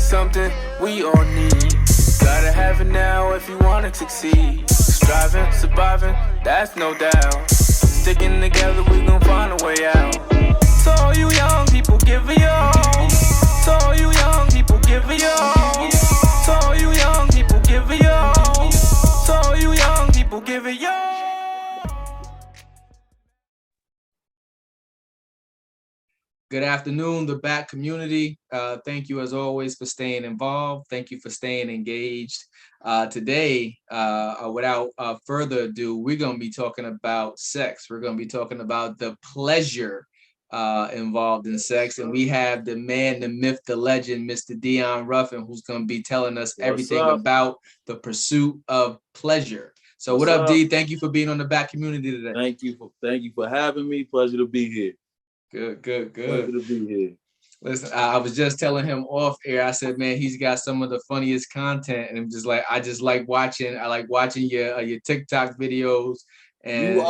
something we all need. Gotta have it now if you wanna succeed. Striving, surviving, that's no doubt. Sticking together, we gon' find a way out. To all you young people, give it your all. To all you young people, give it your all. To all you young people, give it your all. To all you young people, give it your all. Good afternoon, the BAT community. Thank you as always for staying involved. Thank you for staying engaged. Today, without further ado, we're going to be talking about sex. We're going to be talking about the pleasure involved in sex. And we have the man, the myth, the legend, Mr. Deon Ruff, who's going to be telling us everything about the pursuit of pleasure. So what up, D? Thank you for being on the BAT community today. Thank you for having me. Pleasure to be here. Good. Pleasure to be here. Listen, I was just telling him off air. I said, man, he's got some of the funniest content, and I'm just like, I like watching your TikTok videos, and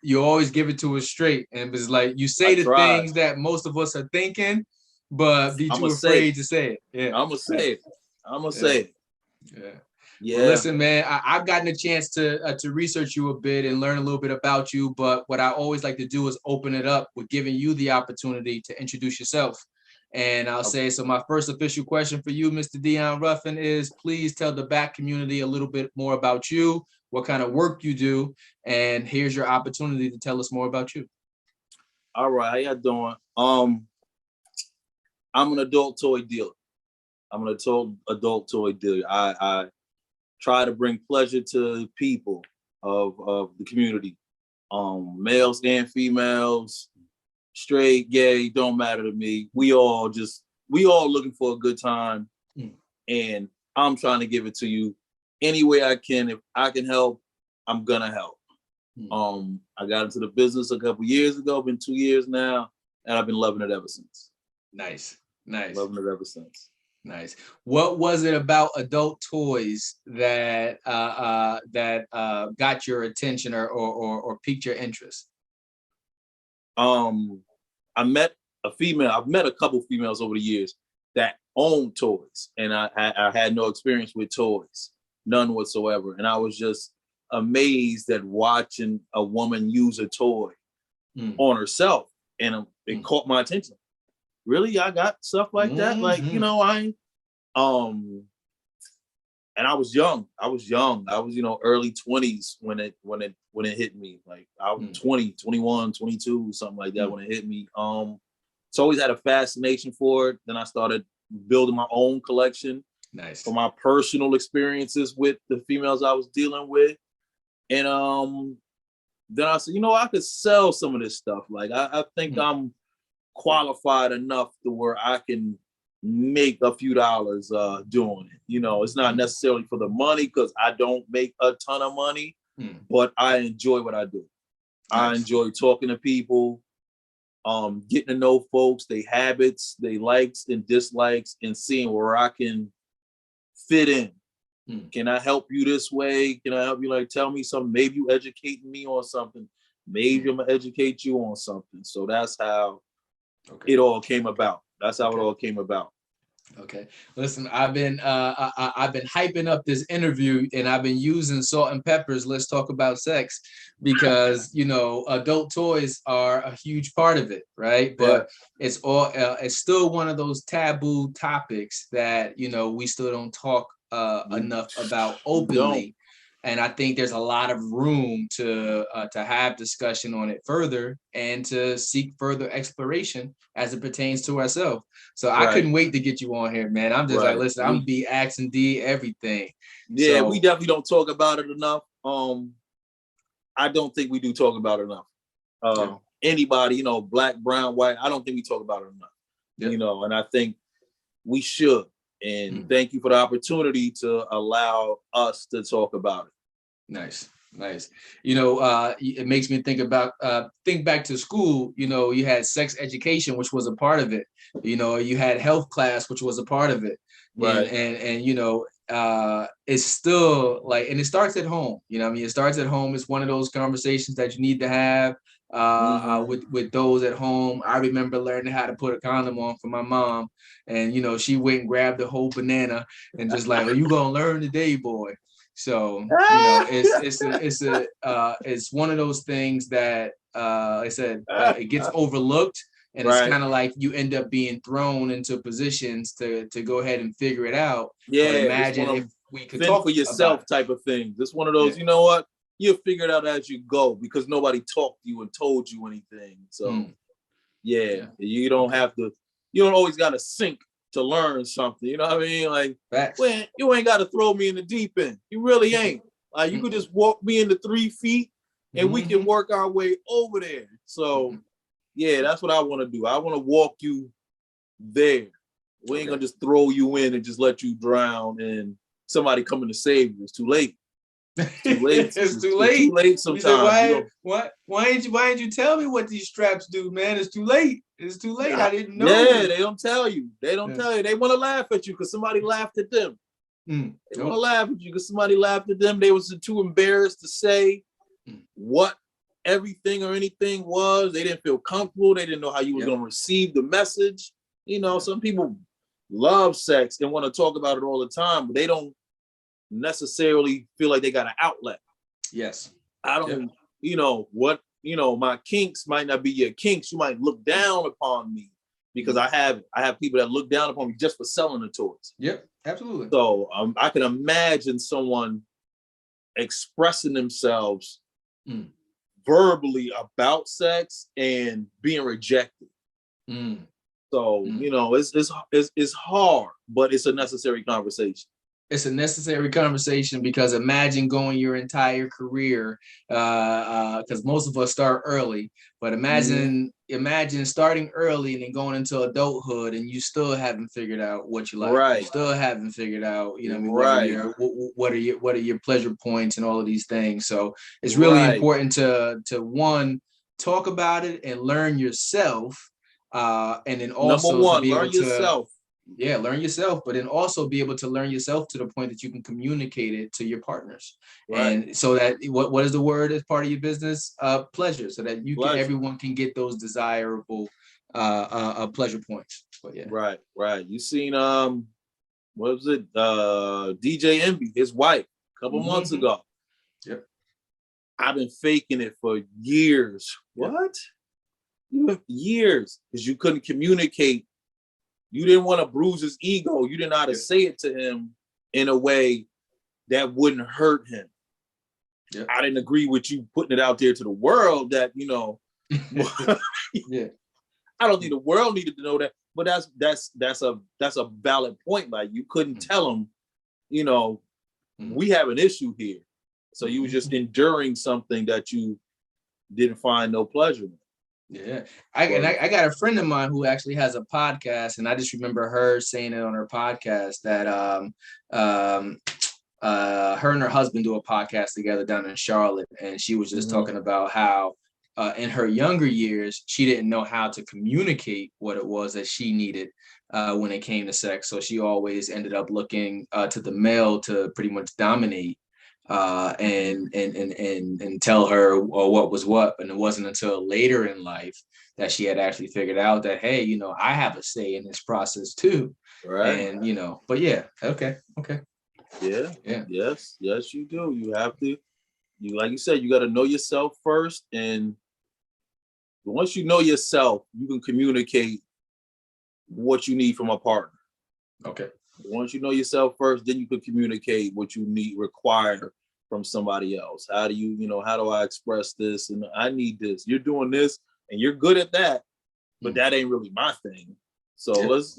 you always give it to us straight, and it's like you say things that most of us are thinking, but be too afraid to say it. Yeah, I'm gonna say it. Yeah. Yeah. Well, listen, man, I've gotten a chance to research you a bit and learn a little bit about you. But what I always like to do is open it up with giving you the opportunity to introduce yourself. And I'll say, so my first official question for you, Mr. Deon Ruffin, is please tell the BAT community a little bit more about you, what kind of work you do, and here's your opportunity to tell us more about you. All right, how y'all doing? I'm an adult toy dealer. I try to bring pleasure to people of the community, males and females, straight, gay, don't matter to me. We all looking for a good time, and I'm trying to give it to you any way I can. If I can help, I'm gonna help. I got into the business a couple years ago, been 2 years now, and I've been loving it ever since. Nice. Loving it ever since. Nice. What was it about adult toys that got your attention or piqued your interest? I met a female. I've met a couple females over the years that own toys, and I had no experience with toys, none whatsoever. And I was just amazed at watching a woman use a toy on herself, and it caught my attention. Really, I got stuff like that. Like, and I was young. I was early 20s when it hit me. Like I was 20, 21, 22, something like that when it hit me. So always had a fascination for it. Then I started building my own collection. Nice. For my personal experiences with the females I was dealing with. And then I said, I could sell some of this stuff. Like I think I'm qualified enough to where I can make a few dollars doing it. It's not necessarily for the money, because I don't make a ton of money, but I enjoy what I do. Nice. I enjoy talking to people, getting to know folks, their habits, their likes and dislikes, and seeing where I can fit in. Can I help you this way? Can I help you? Like, tell me something. Maybe you educating me on something. Maybe I'm gonna educate you on something. So that's how it all came about. That's how it all came about. Okay. Listen, I've been hyping up this interview, and I've been using Salt and Pepper's Let's Talk About Sex, because adult toys are a huge part of it, right? But it's still one of those taboo topics that we still don't talk enough about openly. And I think there's a lot of room to have discussion on it further and to seek further exploration as it pertains to ourselves. So I couldn't wait to get you on here, man. I'm just like, listen, I'm gonna be asking D everything. Yeah, so we definitely don't talk about it enough. I don't think we do talk about it enough. Anybody, black, brown, white, I don't think we talk about it enough. And I think we should. And thank you for the opportunity to allow us to talk about it. Nice. It makes me think back to school. You had sex education, which was a part of it. You had health class, which was a part of it. Right. And it's still like, and it starts at home. It starts at home. It's one of those conversations that you need to have. with those at home. I remember learning how to put a condom on for my mom, and you know, she went and grabbed the whole banana and just like, "Oh, you gonna learn today, boy." So you know, it's one of those things that I said it gets overlooked, and it's Right. kind of like you end up being thrown into positions to go ahead and figure it out. Yeah, But it's imagine one if of we could fend talk for yourself about type of thing. It's one of those, Yeah. you know what? You'll figure it out as you go because nobody talked to you and told you anything. So yeah, you don't have to, you don't always got to sink to learn something. You know what I mean? Like, Facts. well, you ain't got to throw me in the deep end. You really ain't. Like, you could just walk me into 3 feet and we can work our way over there. So yeah, that's what I want to do. I want to walk you there. We ain't gonna just throw you in and just let you drown and somebody coming to save you. It's too late. It's too late. It's too late. Too late sometimes. Why didn't you tell me what these straps do, man? It's too late. It's too late. I didn't know. Yeah, they don't tell you. They don't tell you. They want to laugh at you because somebody laughed at them. They want to laugh at you because somebody laughed at them. They was too embarrassed to say what everything or anything was. They didn't feel comfortable. They didn't know how you was gonna receive the message. You know, some people love sex and want to talk about it all the time, but they don't necessarily feel like they got an outlet. Yes. I don't, you know, what, you know, my kinks might not be your kinks. You might look down upon me because I have people that look down upon me just for selling the toys. Yep, absolutely. So I can imagine someone expressing themselves verbally about sex and being rejected. So, you know, it's hard, but it's a necessary conversation. It's a necessary conversation because imagine going your entire career, because most of us start early, but imagine starting early and then going into adulthood and you still haven't figured out what you like. Right. You still haven't figured out, you know, Right. what are your pleasure points and all of these things. So it's really important to one, talk about it and learn yourself. And then also number one, to be learn able yourself. learn yourself, but then also be able to learn yourself to the point that you can communicate it to your partners. Right. And so that what is the word as part of your business? Pleasure, so that everyone can get those desirable pleasure points. But yeah. Right. You seen what was it? DJ Envy, his wife, a couple months ago. Yep. I've been faking it for years. Yep. What? Years, because you couldn't communicate. You didn't want to bruise his ego. You didn't know how to say it to him in a way that wouldn't hurt him. Yep. I didn't agree with you putting it out there to the world that, you know, I don't think the world needed to know that, but that's a valid point. Like, you couldn't tell him, you know, we have an issue here. So you was just enduring something that you didn't find no pleasure in. Yeah, I got a friend of mine who actually has a podcast, and I just remember her saying it on her podcast that her and her husband do a podcast together down in Charlotte, and she was just talking about how in her younger years she didn't know how to communicate what it was that she needed when it came to sex, so she always ended up looking to the male to pretty much dominate. And tell her what was what, and it wasn't until later in life that she had actually figured out that, hey, you know, I have a say in this process too. Right. And you know, but yeah, okay. Yeah. Yes, you do. You have to, like you said, you got to know yourself first, and once you know yourself, you can communicate what you need from a partner. Okay. Once you know yourself first, then you can communicate what you require from somebody else. How do I express this? And I need this. You're doing this and you're good at that, but that ain't really my thing. So let's,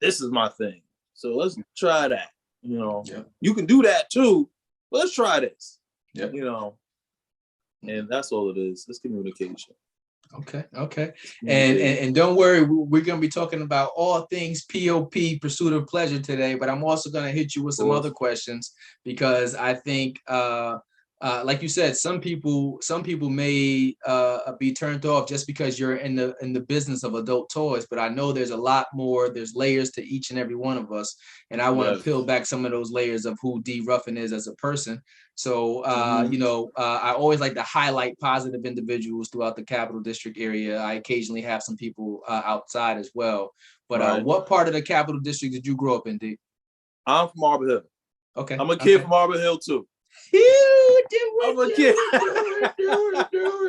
this is my thing. So let's try that. You can do that too, but let's try this. And that's all it is. It's communication. Okay. And don't worry, we're going to be talking about all things POP, pursuit of pleasure today, but I'm also going to hit you with some other questions, because I think like you said, some people may be turned off just because you're in the business of adult toys, but I know there's a lot more. There's layers to each and every one of us, and I want to peel back some of those layers of who D Ruffin is as a person. So I always like to highlight positive individuals throughout the Capital District area. I occasionally have some people outside as well. But what part of the Capital District did you grow up in, D? I'm from Arbor Hill. Okay, I'm a kid from Arbor Hill too. I'm a kid. Do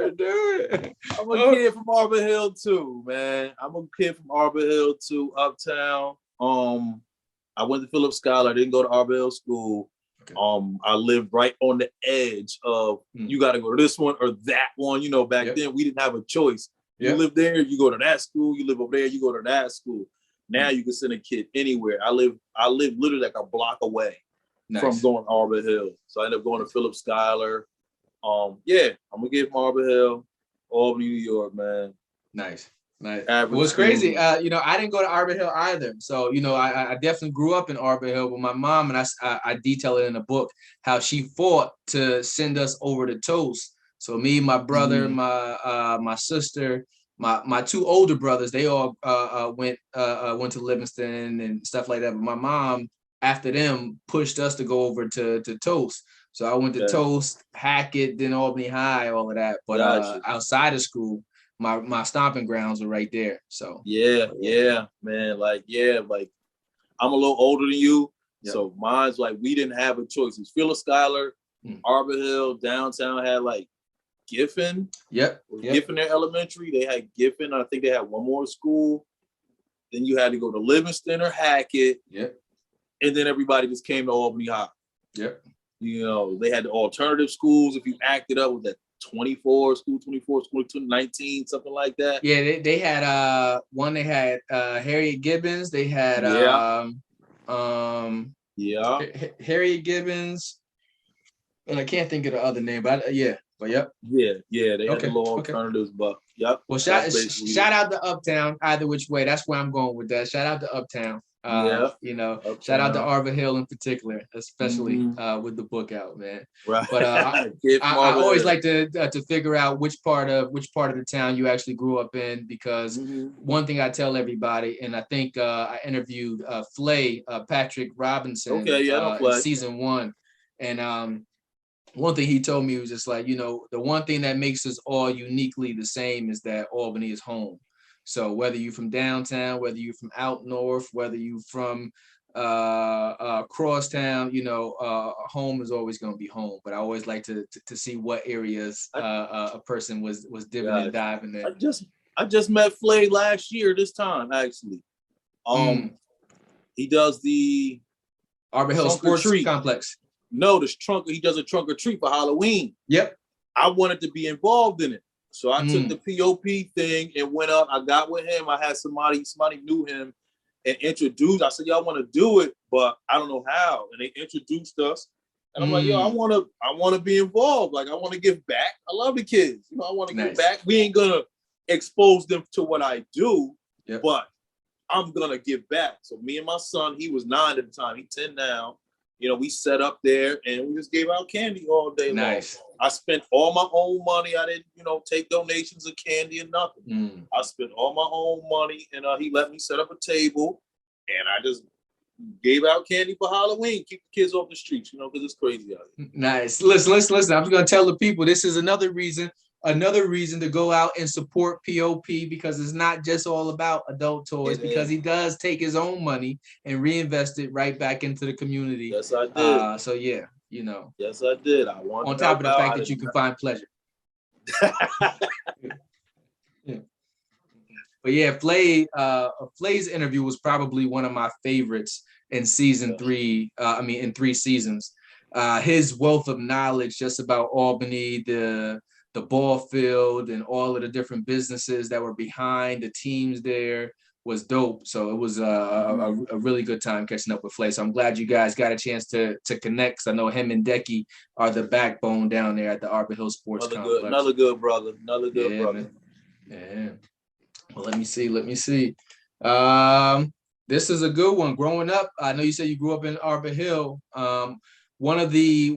it. I'm a kid from Arbor Hill too, man. I'm a kid from Arbor Hill too, uptown. I went to Phillips Schuyler. I didn't go to Arbor Hill School. Okay. I lived right on the edge of you got to go to this one or that one. You know, back then we didn't have a choice. You live there, you go to that school. You live over there, you go to that school. Now you can send a kid anywhere. I live literally like a block away from going to Arbor Hill. So I ended up going to Phillips Schuyler. I'm gonna get from Arbor Hill, Albany, New York, man. Nice. What's crazy, I didn't go to Arbor Hill either. So, I definitely grew up in Arbor Hill, but my mom, and I detail it in the book, how she fought to send us over to Toast. So me, my brother, my sister, my two older brothers, they all went to Livingston and stuff like that. But my mom, after them, pushed us to go over to Toast. So I went to Toast, Hackett, then Albany High, all of that. But outside of school, my stomping grounds are right there. So man. Like I'm a little older than you. Yep. So mine's like we didn't have a choice. It was Phillips Schuyler, Arbor Hill, downtown had like Giffen. Giffen their elementary. They had Giffen. I think they had one more school. Then you had to go to Livingston or Hackett. And then everybody just came to Albany High. They had the alternative schools. If you acted up with that 24 school, 19, something like that. Yeah, they had one. They had Harriet Gibbons. They had Harriet Gibbons, and I can't think of the other name, but they had the little alternatives, but Well, shout out to Uptown. Either which way, that's where I'm going with that. Shout out to Uptown. Uptown. Shout out to Arbor Hill in particular, especially with the book out, man. Right. But I always like to figure out which part of the town you actually grew up in, because one thing I tell everybody, and I think I interviewed Flay, Patrick Robinson, in season 1, and one thing he told me was just like, the one thing that makes us all uniquely the same is that Albany is home. So whether you're from downtown, whether you're from out north, whether you're from crosstown, home is always going to be home. But I always like to see what areas a person was dipping and diving in. I just met Flay last year this time, actually. He does the Arbor Hill Sports Complex. No, he does a trunk or treat for Halloween. Yep. I wanted to be involved in it. So I took the POP thing and went up. I got with him. I had somebody knew him and introduced. I said, "Y'all want to do it, but I don't know how." And they introduced us. And I'm like, "Yo, I want to be involved. Like, I want to give back. I love the kids. I want to give back. We ain't gonna expose them to what I do, but I'm gonna give back." So me and my son, he was 9 at the time. He's 10 now. We set up there and we just gave out candy all day long. I spent all my own money. I didn't, take donations of candy or nothing. I spent all my own money, and he let me set up a table, and I just gave out candy for Halloween. Keep the kids off the streets, because it's crazy out here. Nice. Listen. I'm just gonna tell the people this is another reason to go out and support POP, because it's not just all about adult toys, because he does take his own money and reinvest it right back into the community. Yes, I did. So yeah, Yes, I did. I wanted on top of the fact that you can find pleasure. But yeah, Flay's interview was probably one of my favorites in season 3. In 3 seasons. His wealth of knowledge just about Albany, the ball field, and all of the different businesses that were behind the teams there was dope. So it was a really good time catching up with Flay. So I'm glad you guys got a chance to connect, because I know him and Decky are the backbone down there at the Arbor Hill Sports Complex. Another good brother. Man. Yeah. Well, let me see. This is a good one. Growing up, I know you said you grew up in Arbor Hill. one of the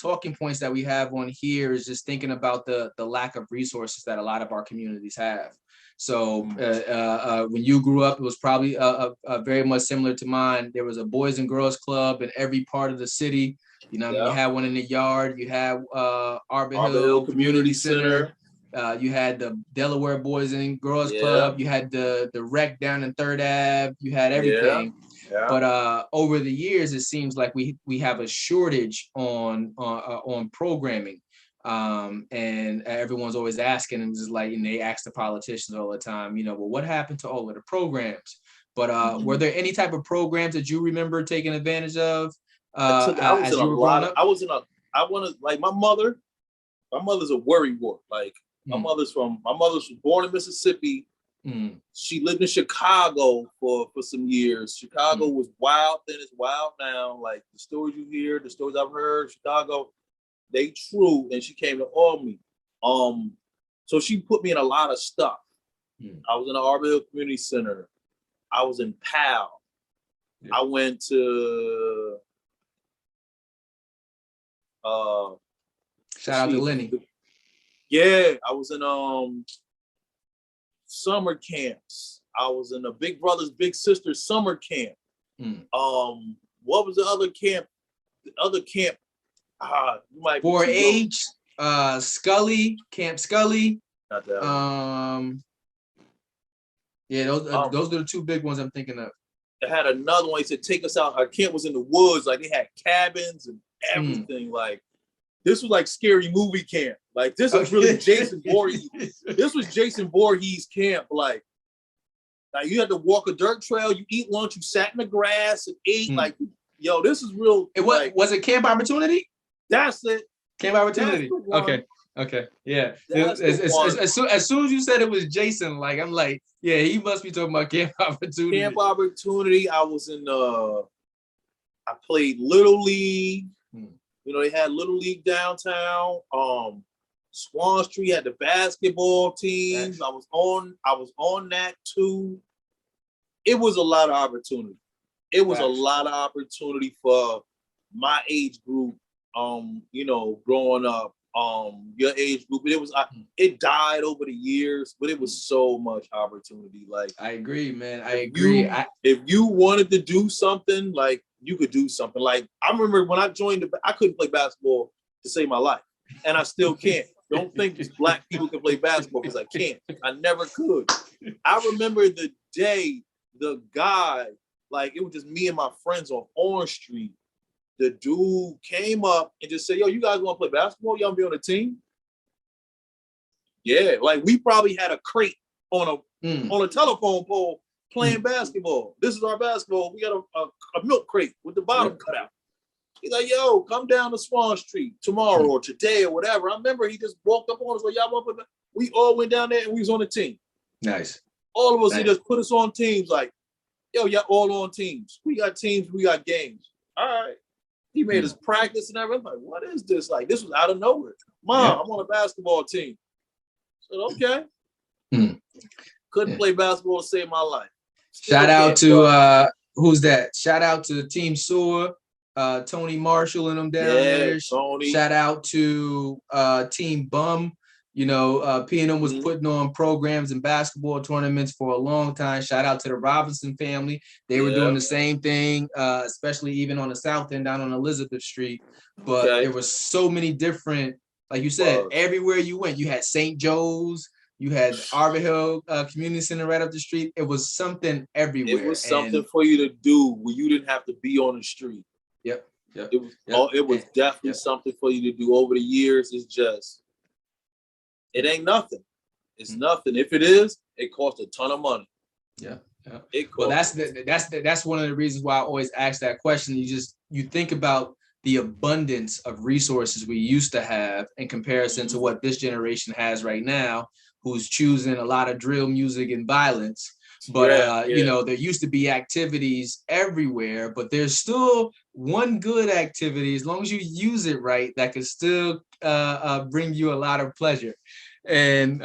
talking points that we have on here is just thinking about the lack of resources that a lot of our communities have. So when you grew up, it was probably very much similar to mine. There was a Boys and Girls Club in every part of the city. You know, I mean, you had one in the yard. You had Arbor Hill Community Center. You had the Delaware Boys and Girls Club. You had the rec down in 3rd Ave. You had everything. Yeah. But over the years, it seems like we have a shortage on programming. And everyone's always asking, and just like, and they ask the politicians all the time, you know, well, what happened to all of the programs? But were there any type of programs that you remember taking advantage of? As you were growing up? I want to, like, my mother's a worrywart. Like, my mother's was born in Mississippi. She lived in Chicago for some years. Chicago was wild then, it's wild now. Like, the stories you hear, the stories I've heard, Chicago, they true, and she came to Albany. So she put me in a lot of stuff. I was in the Arbor Hill Community Center. I was in PAL. I went to shout out to Lenny. Yeah, I was in summer camps. I was in the Big Brothers Big Sisters summer camp. What was the other camp? The other camp. You might 4-H, Scully, Camp Scully. Not that one. Yeah, those are the two big ones I'm thinking of. They had another one. He said, take us out. Our camp was in the woods. Like, they had cabins and everything. Like, this was like scary movie camp. Like, this was really Jason Voorhees. This was Jason Voorhees camp. Like, you had to walk a dirt trail. You eat lunch. You sat in the grass and ate. Like, yo, this is real. Was it Camp Opportunity? That's it. Camp Opportunity. Okay. Yeah. As soon as you said it was Jason, like, I'm like, yeah, he must be talking about Camp Opportunity. Camp Opportunity. I was in I played Little League. You know, they had Little League downtown. Swan Street had the basketball teams. I was on that too. It was a lot of opportunity. It was a lot of opportunity for my age group. You know, growing up, your age group. It died over the years, but it was so much opportunity. Like, I agree, man. I agree. If you wanted to do something, like, you could do something. Like, I remember when I joined I couldn't play basketball to save my life, and I still can't. Don't think just black people can play basketball, because I can't. I never could. I remember the day the guy, like, it was just me and my friends on Orange Street. The dude came up and just said, yo, you guys want to play basketball? Y'all want to be on a team? Yeah, like, we probably had a crate on a telephone pole playing basketball. This is our basketball. We got a milk crate with the bottom cut out. He's like, yo, come down to Swan Street tomorrow or today or whatever. I remember he just walked up on us, like, y'all want to play? We all went down there and we was on a team. Nice. All of us, he just put us on teams, like, yo, y'all all on teams. We got teams, we got games. All right. He made us practice and everything. I'm like, what is this? Like, this was out of nowhere. Mom, I'm on a basketball team. I said, okay. Couldn't play basketball to save my life. Shout out to who's that? Shout out to Team Sewer, Tony Marshall and them down there. Tony. Shout out to Team Bum. You know, P&M was putting on programs and basketball tournaments for a long time. Shout out to the Robinson family. They were doing the same thing, especially even on the south end down on Elizabeth Street. But there was so many different, like you said, everywhere you went, you had St. Joe's, you had Arbor Hill Community Center right up the street. It was something everywhere. It was something for you to do where you didn't have to be on the street. Yep. It was definitely something for you to do. Over the years, it's just, it ain't nothing. It's nothing. If it is, it costs a ton of money. Yeah. Well, that's one of the reasons why I always ask that question. You think about the abundance of resources we used to have in comparison to what this generation has right now, who's choosing a lot of drill music and violence. But you know, there used to be activities everywhere, but there's still one good activity, as long as you use it right, that can still bring you a lot of pleasure. And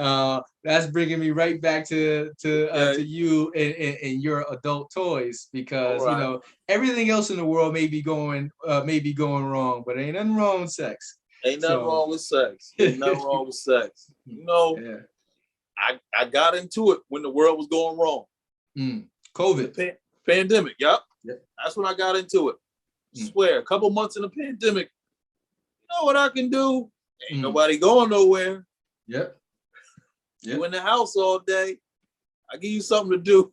that's bringing me right back to you and your adult toys, because you know everything else in the world may be going wrong, but ain't nothing wrong with sex. Ain't nothing wrong with sex. Ain't nothing wrong with sex. You know, I got into it when the world was going wrong. COVID. Pandemic, yep. That's when I got into it. Swear, a couple months in the pandemic, you know what I can do? Ain't nobody going nowhere. Yep. You in the house all day. I give you something to do.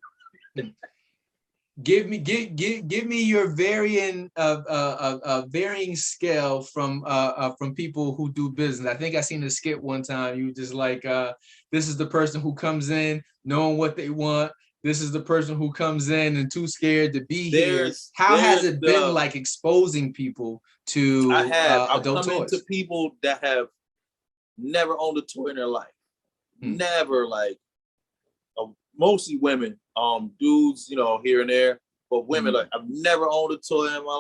Give me your varying scale from people who do business. I think I seen a skit one time. You just like this is the person who comes in knowing what they want. This is the person who comes in and too scared to be here. How has it been like exposing people to I've adult come toys? into people that have never owned a toy in their life. Never, like mostly women, dudes, you know, here and there, but women, like I've never owned a toy in my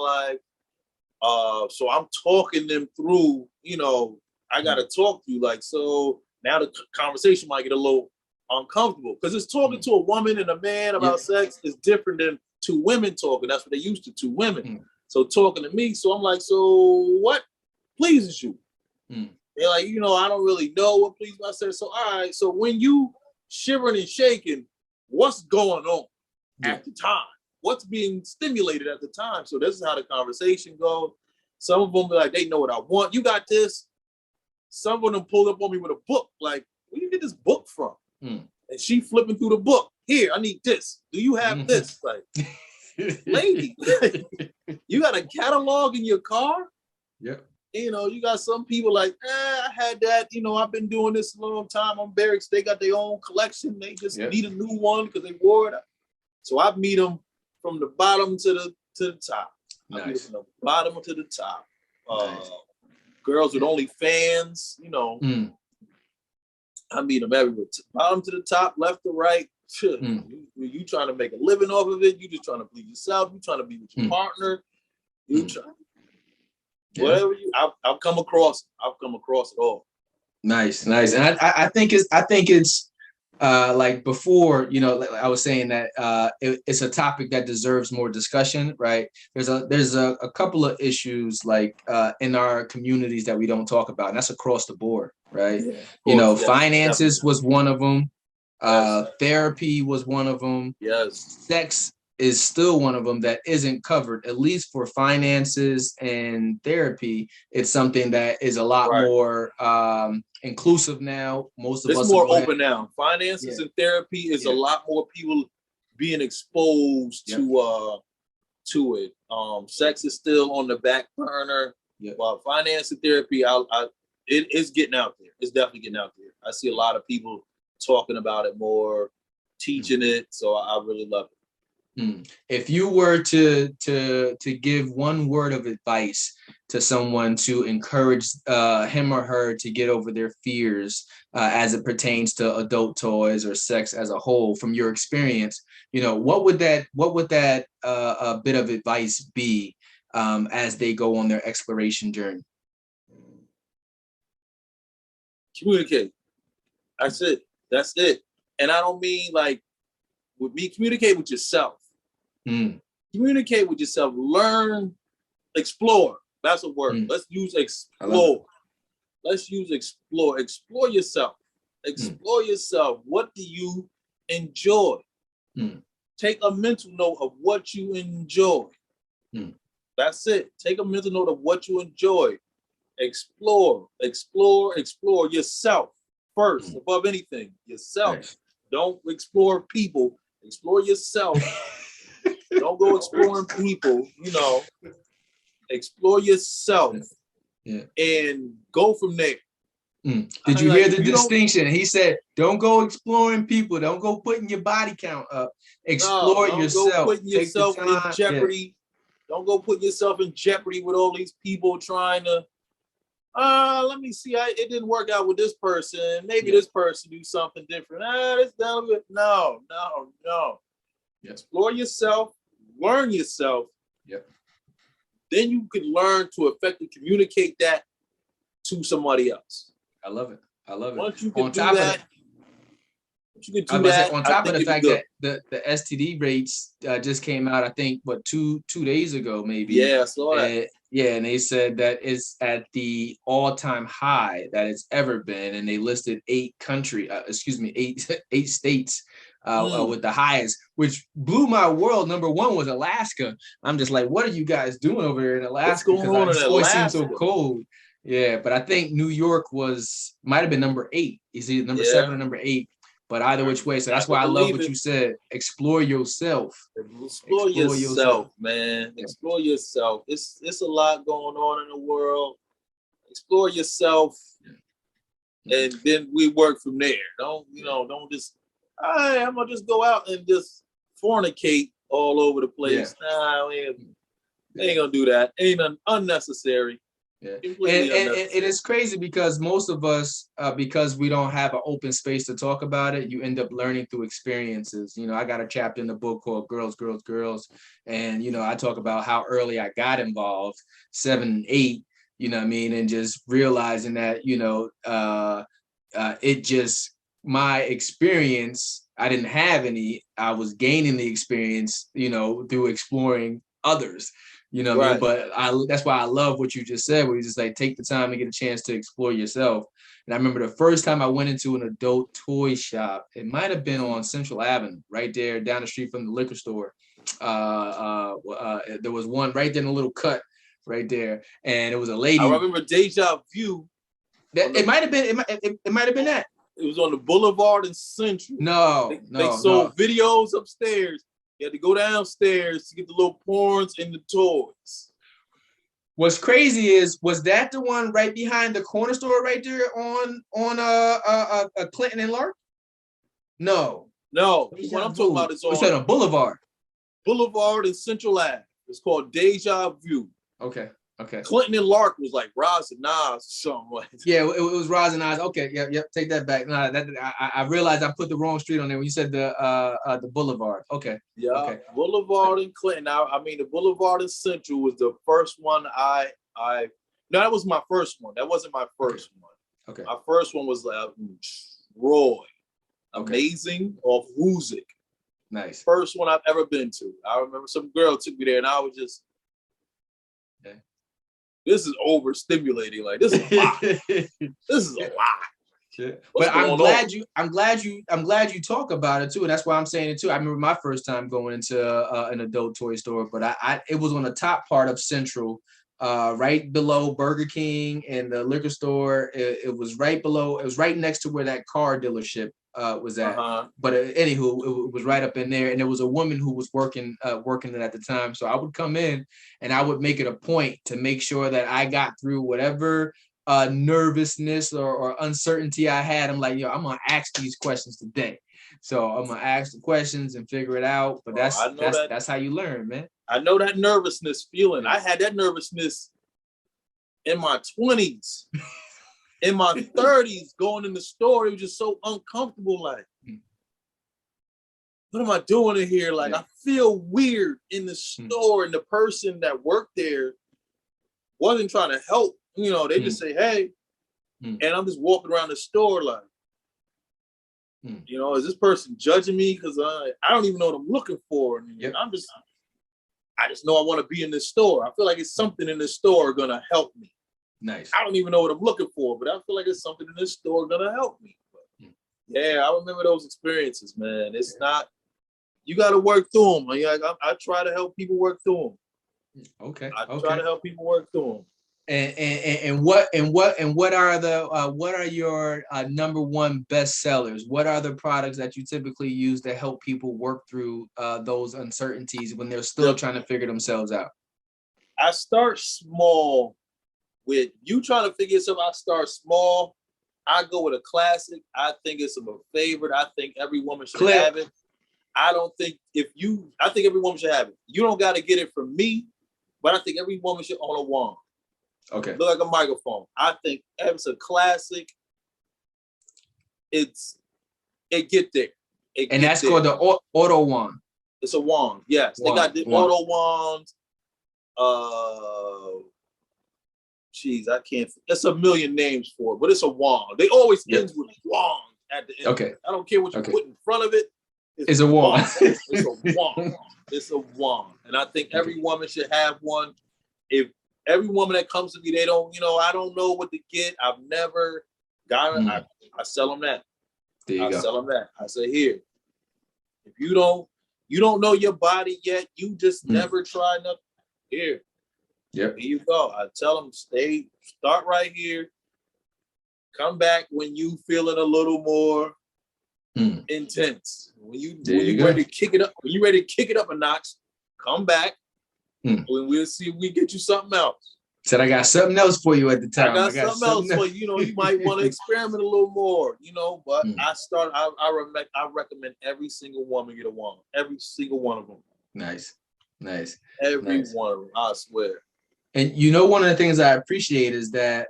life. So I'm talking them through, you know, I gotta talk to you, like, so now the conversation might get a little uncomfortable because it's talking to a woman and a man about sex is different than two women talking. That's what they used to, two women. So talking to me, so I'm like, so what pleases you? They're like, you know, I don't really know what pleases me. I said, so all right, so when you shivering and shaking, what's going on at the time? What's being stimulated at the time? So this is how the conversation goes. Some of them be like, they know what I want. You got this. Some of them pulled up on me with a book, like, where you get this book from? And she flipping through the book. Here, I need this. Do you have this? Like, lady, you got a catalog in your car? Yep. You know, you got some people like, I had that. You know, I've been doing this a long time. I'm Barracks. They got their own collection. They just need a new one because they wore it. So I meet them from the bottom to the top. Nice. I meet them from the bottom to the top. Nice. Girls with only fans, you know. I meet them everywhere. Bottom to the top, left to right. You trying to make a living off of it. You just trying to please yourself. You trying to be with your partner. You trying. Whatever I've come across it all. Nice. And I think it's like before, you know, like I was saying that it's a topic that deserves more discussion, right? There's a couple of issues like in our communities that we don't talk about, and that's across the board, right? You know, finances was one of them. Therapy was one of them. Sex is still one of them that isn't covered, at least for finances and therapy. It's something that is a lot more inclusive now. Most of us it's more open now. Finances and therapy is a lot more people being exposed to it. Sex is still on the back burner. While finance and therapy, it's getting out there. It's definitely getting out there. I see a lot of people talking about it more, teaching it. So I really love it. If you were to give one word of advice to someone to encourage him or her to get over their fears as it pertains to adult toys or sex as a whole, from your experience, you know, what would that bit of advice be as they go on their exploration journey? Communicate. That's it. And I don't mean like with me, communicate with yourself. Communicate with yourself. Learn, explore. That's a word. Let's use explore. Let's use explore. Explore yourself. Explore yourself. What do you enjoy? Take a mental note of what you enjoy. That's it. Take a mental note of what you enjoy. Explore yourself first, above anything. Yourself. Nice. Don't explore people. Explore yourself. Don't go exploring people, you know. Explore yourself and go from there. Did you hear the distinction? He said, don't go exploring people. Don't go putting your body count up. Explore yourself. Don't go putting yourself in jeopardy. Don't go putting yourself in jeopardy with all these people trying to, let me see. It didn't work out with this person. Maybe this person do something different. No. Explore yourself. Learn yourself. Then you can learn to effectively communicate that to somebody else. I love it. I love it. Once you On can do top of that, that, once you can I do was about to that, say, on I top of think the you'll be fact good. that the STD rates just came out, I think, what, two days ago, maybe. Yeah, I saw that. Yeah, and they said that it's at the all-time high that it's ever been, and they listed eight states with the highest, which blew my world. Number one was Alaska. I'm just like, what are you guys doing over there in What's Alaska? going Because on it in always seems so Alaska? cold. Yeah, but I think New York might have been number 8. Is either number 7 or number 8. But either which way, so that's why I love what you said. Explore yourself. Explore yourself, man. Yeah. Explore yourself. It's a lot going on in the world. Explore yourself, and then we work from there. Don't just, I'm gonna just go out and just fornicate all over the place. Yeah. Nah, we ain't gonna do that. Ain't unnecessary. Yeah, and it's crazy because most of us, because we don't have an open space to talk about it, you end up learning through experiences. You know, I got a chapter in the book called Girls, Girls, Girls. And, you know, I talk about how early I got involved, 7, 8, you know what I mean? And just realizing that, you know, my experience, I didn't have any, I was gaining the experience, you know, through exploring others. You know what I mean? But that's why I love what you just said, where you just like take the time to get a chance to explore yourself. And I remember the first time I went into an adult toy shop, it might have been on Central Avenue, right there down the street from the liquor store. There was one right there in a little cut right there. And it was a lady. I remember Deja Vu. It might have been that. It was on the Boulevard in Central. They sold videos upstairs. You had to go downstairs to get the little porns and the toys. What's crazy was that the one right behind the corner store right there on Clinton and Lark? No. What I'm talking about is on Boulevard. Boulevard and Central Ave. It's called Deja Vu. Okay. Clinton and Lark was like Roz and Nas or something like that. Yeah, it was Roz and Nas. Okay, yep, take that back. No, I realized I put the wrong street on there when you said the Boulevard. Okay. Yeah, okay. Boulevard and Clinton. I mean, the Boulevard and Central was the first one that was my first one. That wasn't my first one. Okay. My first one was Roy. Amazing off Huzik. Nice. First one I've ever been to. I remember some girl took me there and I was just, this is overstimulating. Like, this is a lot. This is a lot. Yeah. But I'm glad you talk about it too, and that's why I'm saying it too. I remember my first time going into an adult toy store, but it was on the top part of Central, right below Burger King and the liquor store. It was right below. It was right next to where that car dealership was at. But anywho, it was right up in there, and there was a woman who was working it at the time. So I would come in, and I would make it a point to make sure that I got through whatever nervousness or uncertainty I had. I'm like, yo, I'm gonna ask these questions today. So I'm gonna ask the questions and figure it out. But that's how you learn, man. I know that nervousness feeling. I had that nervousness in my 20s. In my 30s, going in the store, it was just so uncomfortable. Like, what am I doing in here? Like, I feel weird in the store, and the person that worked there wasn't trying to help. You know, they just say, hey, and I'm just walking around the store like, you know, is this person judging me? Because I don't even know what I'm looking for. And I just know I want to be in this store. I feel like it's something in this store gonna help me. Nice. I don't even know what I'm looking for, but I feel like it's something in this store gonna help me. But, yeah, I remember those experiences, man. It's not, you got to work through them. I try to help people work through them. Okay. I try to help people work through them. And what are your number one best sellers? What are the products that you typically use to help people work through those uncertainties when they're still trying to figure themselves out? I start small. With you trying to figure yourself out, I start small. I go with a classic. I think it's a favorite. I think every woman should have it. I think every woman should have it. You don't got to get it from me, but I think every woman should own a wand. Okay. Look like a microphone. I think it's a classic. It get there. And that's called the auto wand. It's a wand. Yes. They got the auto wands. Jeez, I can't. It's a million names for it, but it's a wand. They always ends with wand at the end. Okay. I don't care what you put in front of it. It's a wand. It's a wand. It's a wand. And I think every woman should have one. If every woman that comes to me, they don't, I don't know what to get. I've never got it. I sell them that. I sell them that. I say, here, if you don't know your body yet, you just never try nothing. Here. Yep. Here you go. I tell them, start right here. Come back when you feeling a little more intense. When you ready to kick it up, when you ready to kick it up a notch, come back. When we'll see if we get you something else. Said I got something else for you at the time. I got something else for you. You might want to experiment a little more. But I recommend every single woman get a woman. Every single one of them. Nice. Every one of them. I swear. And one of the things I appreciate is that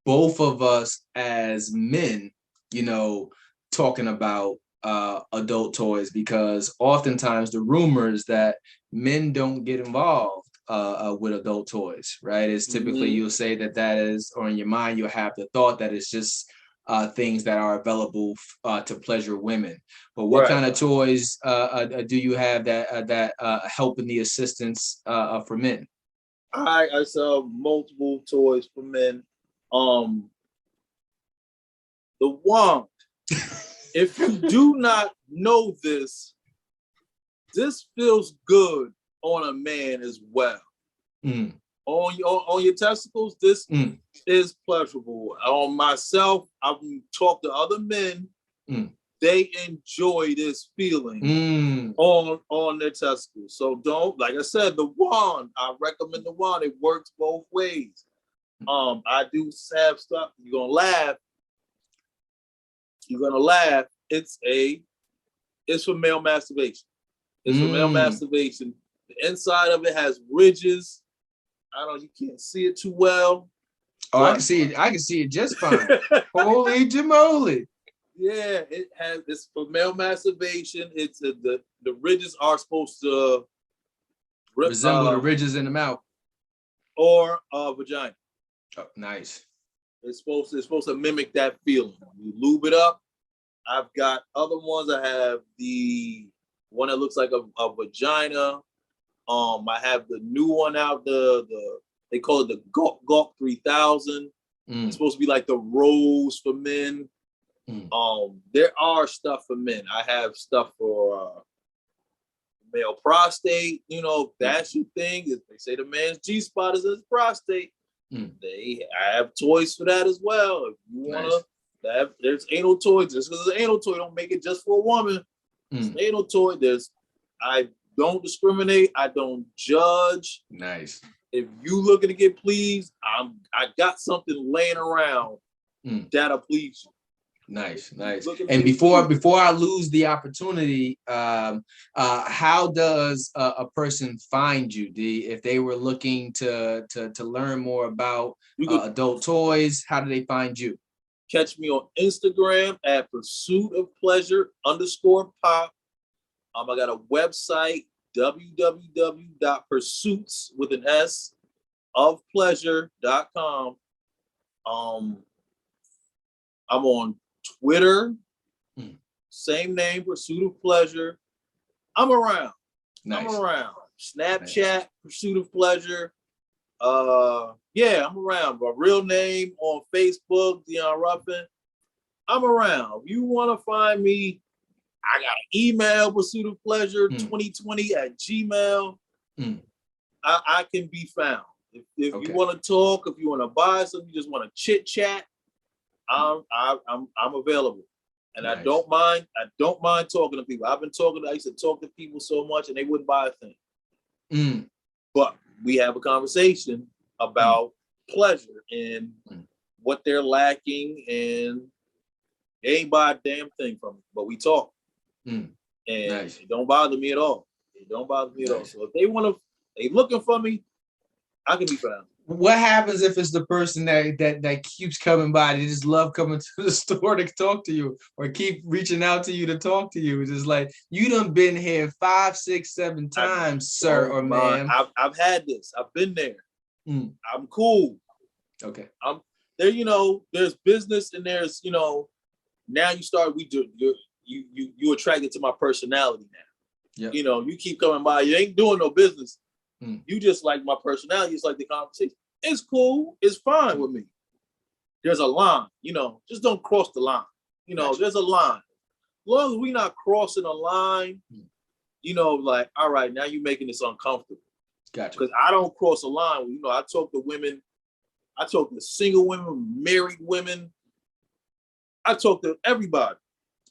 both of us as men, talking about adult toys, because oftentimes the rumors that men don't get involved with adult toys, right? It's typically you'll say that is, or in your mind you'll have the thought that it's just things that are available to pleasure women. But what kind of toys do you have that help in the assistance for men? I sell multiple toys for men. The wand. If you do not know this feels good on a man as well. On your testicles, this is pleasurable. On myself, I've talked to other men. They enjoy this feeling on their testicles. So don't, like I said, the wand. I recommend the wand. It works both ways. I do have stuff. You're gonna laugh. It's for male masturbation. It's for male masturbation. The inside of it has ridges. You can't see it too well. Oh, I can see it. I can see it just fine. Holy jamoly. Yeah, it's for male masturbation. It's the ridges are supposed to resemble the ridges in the mouth or vagina. Oh, nice. It's supposed to mimic that feeling. You lube it up. I've got other ones. I have the one that looks like a vagina. I have the new one out. They call it the Gawk 3000. It's supposed to be like the rose for men. There are stuff for men. I have stuff for male prostate. That's your thing. If they say the man's G-spot is his prostate, I have toys for that as well. If you want to, there's anal toys. Just because it's an anal toy, don't make it just for a woman. It's an anal toy. I don't discriminate. I don't judge. Nice. If you looking to get pleased, I got something laying around that'll please you. Nice. And before I lose the opportunity, how does a person find you, D? If they were looking to learn more about adult toys, how do they find you? Catch me on Instagram at pursuit_of_pleasure_pop. I got a website, www.pursuits.of pleasure.com. I'm on Twitter, same name, Pursuit of Pleasure. I'm around. Nice. I'm around. Snapchat, Pursuit of Pleasure. I'm around. My real name on Facebook, Deon Ruffin. I'm around. If you want to find me, I got an email, Pursuit of Pleasure 2020 at Gmail. I can be found. If you want to talk, if you want to buy something, you just want to chit chat, I'm available. And nice. I don't mind talking to people. I used to talk to people so much and they wouldn't buy a thing. But we have a conversation about pleasure and what they're lacking, and they ain't buy a damn thing from me, but we talk. And nice. It don't bother me at all. So if they looking for me, I can be found. What happens if it's the person that keeps coming by? They just love coming to the store to talk to you, or keep reaching out to you to talk to you. It's just like, you done been here 5, 6, 7 times, sir or ma'am. I've had this. I've been there. I'm cool. Okay. There, you know, there's business and there's, you know, now you start, you attracted to my personality now. Yeah. You know, you keep coming by, you ain't doing no business. You just like my personality, it's like the conversation. It's cool, it's fine with me. There's a line, you know, just don't cross the line. You know, there's a line. As long as we not crossing a line, you know, like, all right, now you're making this uncomfortable. Gotcha. Because I don't cross a line. You know, I talk to women, I talk to single women, married women. I talk to everybody.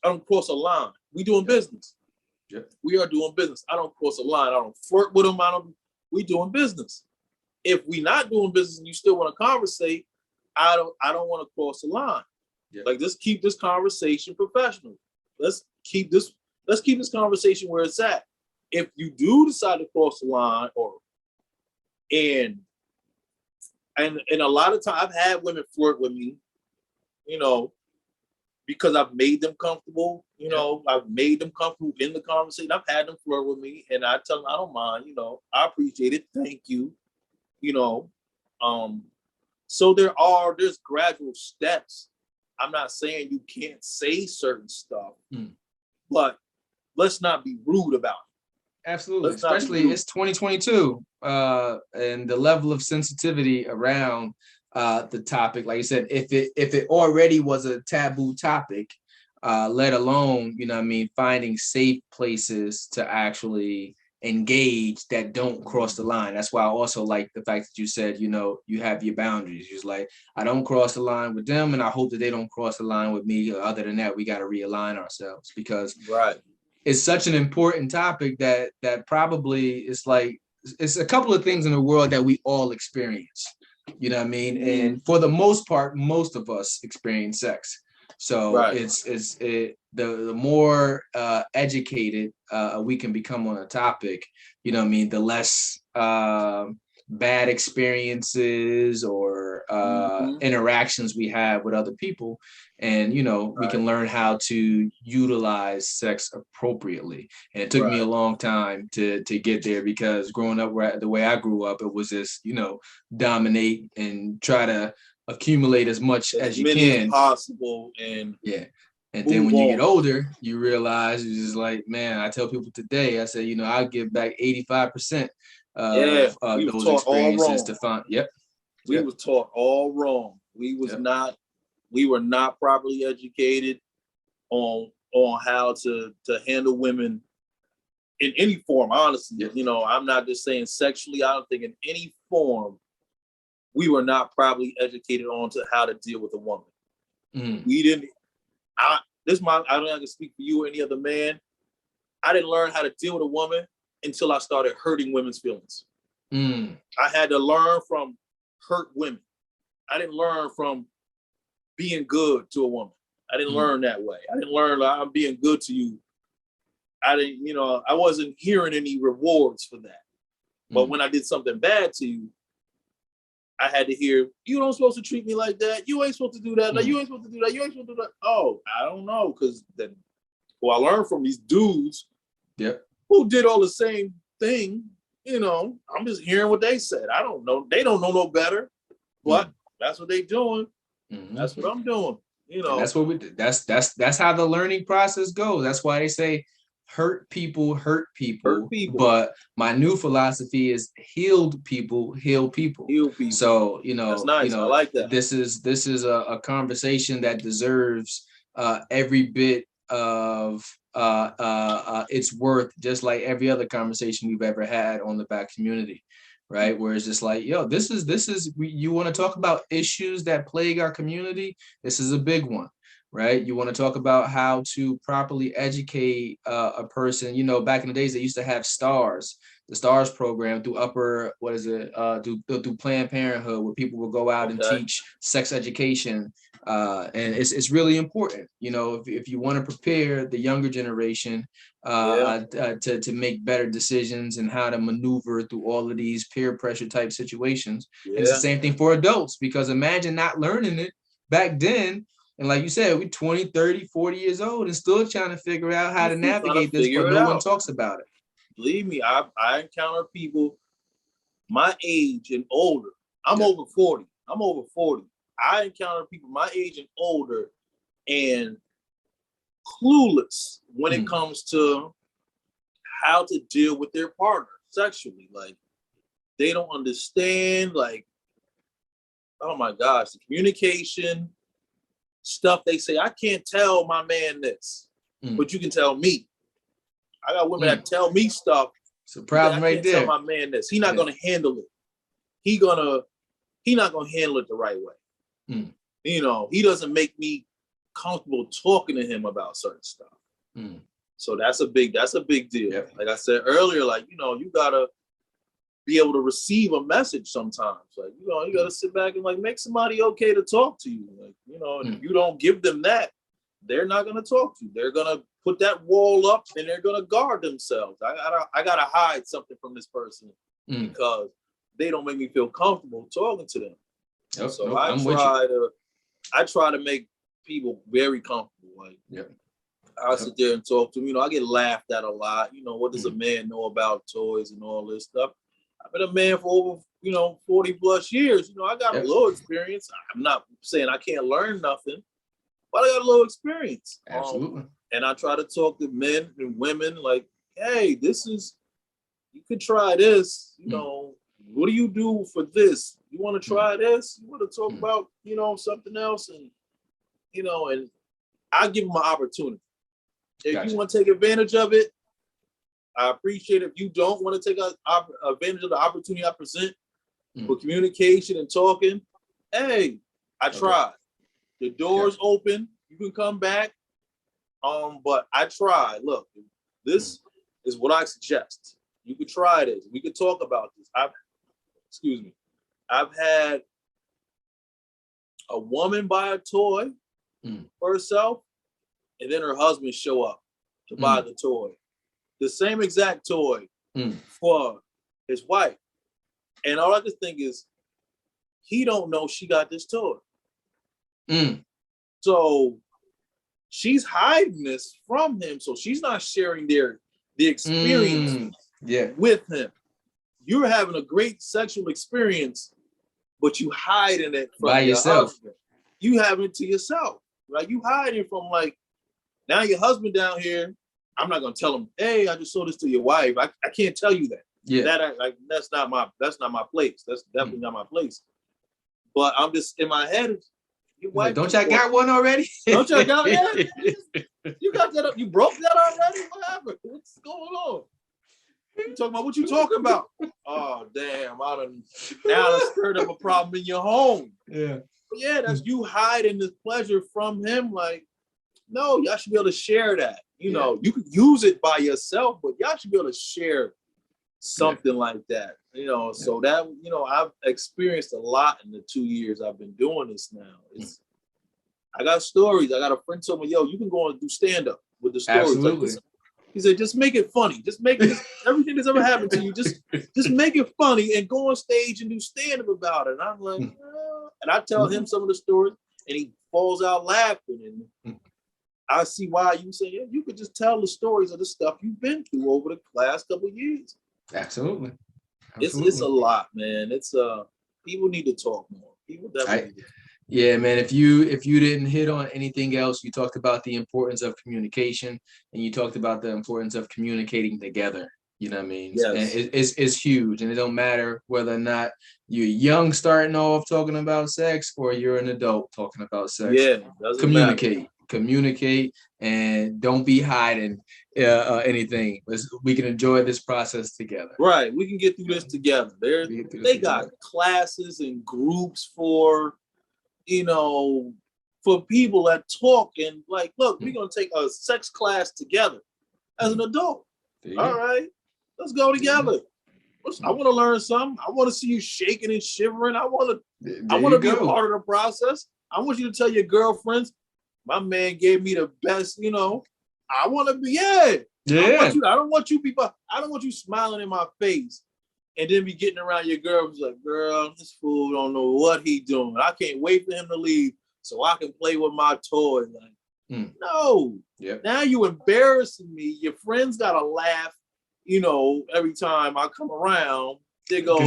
I don't cross a line. We doing business. Yep. We are doing business. I don't cross a line. I don't flirt with them. We doing business. If we not doing business and you still want to conversate, I don't want to cross the line. Yep. Like, let's keep this conversation professional. Let's keep this conversation where it's at. If you do decide to cross the line, and a lot of times I've had women flirt with me, you know, because I've made them comfortable, you know, I've made them comfortable in the conversation. I've had them flirt with me and I tell them, I don't mind, you know, I appreciate it. Thank you. You know, so there's gradual steps. I'm not saying you can't say certain stuff, but let's not be rude about it. Absolutely. Especially it's 2022, and the level of sensitivity around the topic, like you said, if it already was a taboo topic, let alone, you know what I mean, finding safe places to actually engage that don't cross the line. That's why I also like the fact that you said, you know, you have your boundaries. You're just like, I don't cross the line with them, and I hope that they don't cross the line with me. Other than that, we got to realign ourselves, because it's such an important topic that probably is like, it's a couple of things in the world that we all experience, you know what I mean? And for the most part, most of us experience sex. So the more educated we can become on a topic, you know what I mean, the less bad experiences or interactions we have with other people. And, you know, we can learn how to utilize sex appropriately. And it took me a long time to get there, because growing up the way I grew up, it was just, you know, dominate and try to accumulate as much as you can, as possible, and and then when you get older, you realize it's just like, man, I tell people today, I say, you know, I give back 85% of those experiences to find. We was taught all wrong. We were not properly educated on how to handle women in any form. Honestly, you know, I'm not just saying sexually. I don't think in any form we were not properly educated on to how to deal with a woman. We didn't. I don't know if I can speak for you or any other man. I didn't learn how to deal with a woman until I started hurting women's feelings. I had to learn from hurt women. I didn't learn from being good to a woman. I didn't learn that way. I didn't learn like, I'm being good to you. I didn't, you know, I wasn't hearing any rewards for that. But when I did something bad to you, I had to hear, you don't supposed to treat me like that. You ain't supposed to do that. Like, you ain't supposed to do that. You ain't supposed to do that. Oh, I don't know. Because then, I learned from these dudes who did all the same thing. You know, I'm just hearing what they said. I don't know. They don't know no better. But that's what they doing. That's what I'm doing. You know, and that's how the learning process goes. That's why they say hurt people. But my new philosophy is healed people heal people. So, you know, that's nice. You know, I like that. This is a conversation that deserves every bit of its worth, just like every other conversation we've ever had on the Black community. Right, where it's just like, yo, this is you want to talk about issues that plague our community. This is a big one, right? You want to talk about how to properly educate a person. You know, back in the days, they used to have the STARS program through through Planned Parenthood, where people will go out and teach sex education, and it's really important. You know, if you want to prepare the younger generation to make better decisions and how to maneuver through all of these peer pressure type situations. And it's the same thing for adults, because imagine not learning it back then. And like you said, we're 20, 30, 40 years old and still trying to figure out how to navigate this, but no one talks about it. Believe me, I encounter people my age and older. I'm over 40. I'm over 40. I encounter people my age and older and clueless when it comes to how to deal with their partner sexually. Like, they don't understand, like, oh my gosh, the communication stuff they say. I can't tell my man this, but you can tell me. I got women that tell me stuff. It's a problem right there. I can't tell my man this. He's not gonna handle it. He's not gonna handle it the right way. You know, he doesn't make me comfortable talking to him about certain stuff. So that's a big deal. Yep. Like I said earlier, like, you know, you gotta be able to receive a message sometimes. Like, you know, you gotta sit back and like make somebody okay to talk to you. Like, you know, if you don't give them that, they're not gonna talk to you. They're gonna put that wall up and they're gonna guard themselves. I gotta hide something from this person because they don't make me feel comfortable talking to them. So I try to make people very comfortable. Like, I sit there and talk to them. You know, I get laughed at a lot. You know, what does a man know about toys and all this stuff? I've been a man for over, you know, 40 plus years. You know, I got a little experience. I'm not saying I can't learn nothing, but I got a little experience. Absolutely. And I try to talk to men and women like, hey, you could try this. You know, what do you do for this? You want to try this? You want to talk about, you know, something else? And, you know, and I give them an opportunity. If you want to take advantage of it, I appreciate it. If you don't want to take advantage of the opportunity I present for communication and talking, hey, I tried. The door's open. You can come back. But I tried. Look, this is what I suggest. You could try this. We could talk about this. I've had a woman buy a toy for herself, and then her husband show up to buy the toy. The same exact toy for his wife. And all I just think is, he don't know she got this toy. So she's hiding this from him. So she's not sharing the experience with him. You're having a great sexual experience, but you hiding it from by yourself. Husband. You having it to yourself. Like, you hiding from, like, now your husband down here, I'm not gonna tell him, hey, I just sold this to your wife. I can't tell you that. That's not my place. That's definitely not my place. But I'm just in my head. Your wife, don't y'all got one already? Don't y'all got that? You got that up? You broke that already? What happened? What's going on? You talking about what you talking about? Oh damn! Now stirred up a problem in your home. Yeah, that's you hiding this pleasure from him. Like, no, y'all should be able to share that. You know, you could use it by yourself, but y'all should be able to share something like that. You know, so that, you know, I've experienced a lot in the 2 years I've been doing this now. I got stories. I got a friend told me, yo, you can go and do stand-up with the stories. Absolutely. Like, he said, just make it funny. Just make it everything that's ever happened to you. Just make it funny and go on stage and do stand-up about it. And I'm like, and I tell him some of the stories, and he falls out laughing. And I see why you say, yeah, you could just tell the stories of the stuff you've been through over the last couple of years. Absolutely. It's a lot, man. It's people need to talk more. People definitely need to. Yeah, man. If you didn't hit on anything else, you talked about the importance of communication, and you talked about the importance of communicating together. You know what I mean? Yes. And it's huge, and it don't matter whether or not you're young starting off talking about sex or you're an adult talking about sex. Yeah, communicate, and don't be hiding anything. We can enjoy this process together. Right, we can get through this together. They got classes and groups for, you know, for people that talk and like, look, we're gonna take a sex class together as an adult. All right, let's go together. I want to learn something. I want to see you shaking and shivering. I want to be a part of the process. I want you to tell your girlfriends, my man gave me the best, you know. I want to be, I don't want you smiling in my face and then be getting around your girl who's like, girl, this fool don't know what he doing. I can't wait for him to leave so I can play with my toy. Like, no. Yep. Now you embarrassing me. Your friends gotta laugh, you know, every time I come around. They go,